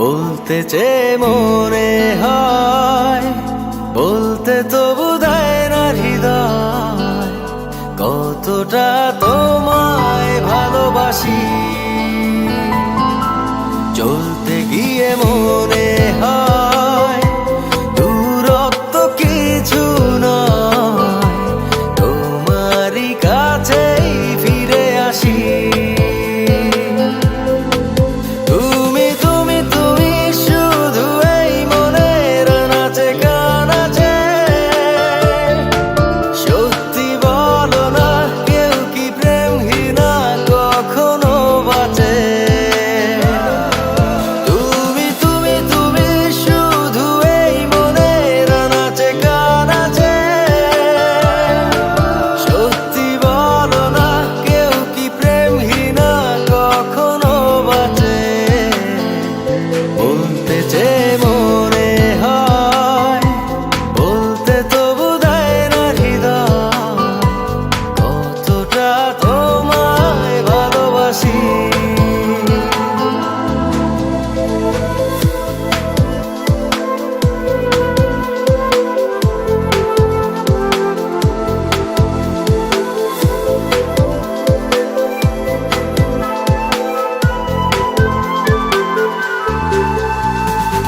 বলতে চেয়ে মনে হয়, বলতে তবু দেয় না হৃদয়, কতটা তোমায় ভালোবাসি। চলতে গিয়ে মনে হয় দূরত্ব কিছু নয়, তোমারই কাছেই ফিরে আসি।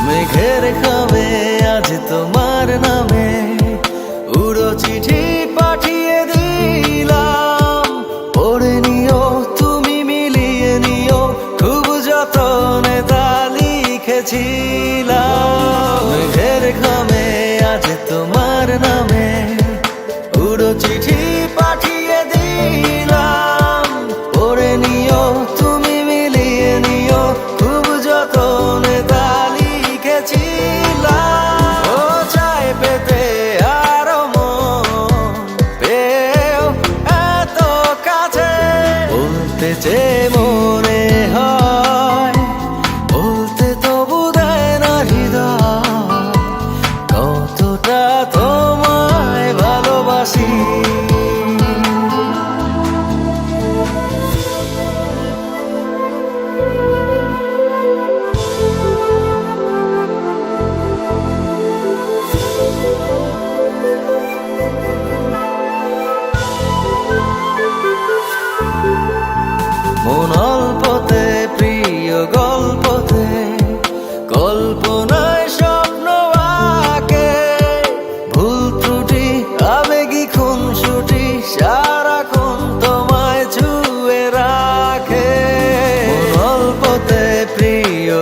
মেঘের খামে আজ তোমার নামে উড়ো চিঠি পাঠিয়ে দিলাম, পড়ে নিও তুমি মিলিয়ে নিও, খুব যতনে তা লিখেছিলাম। মেঘের খামে আজ তোমার নামে উড়ো চিঠি পাঠিয়ে দিলাম, পড়ে নিও তুমি মিলিয়ে নিও, খুব যতনে তা যে মনে হয়, বলতে তবু দেয় না হৃদয়, কতটা তোমায় ভালোবাসি। মন অল্পতে প্রিয় গল্পতে, কল্পনায় স্বপ্ন আঁকে, ভুল ত্রুটি আবেগী খুনসুটি সারাক্ষণ তোমায় ছুঁয়ে রাখে। মন অল্পতে প্রিয়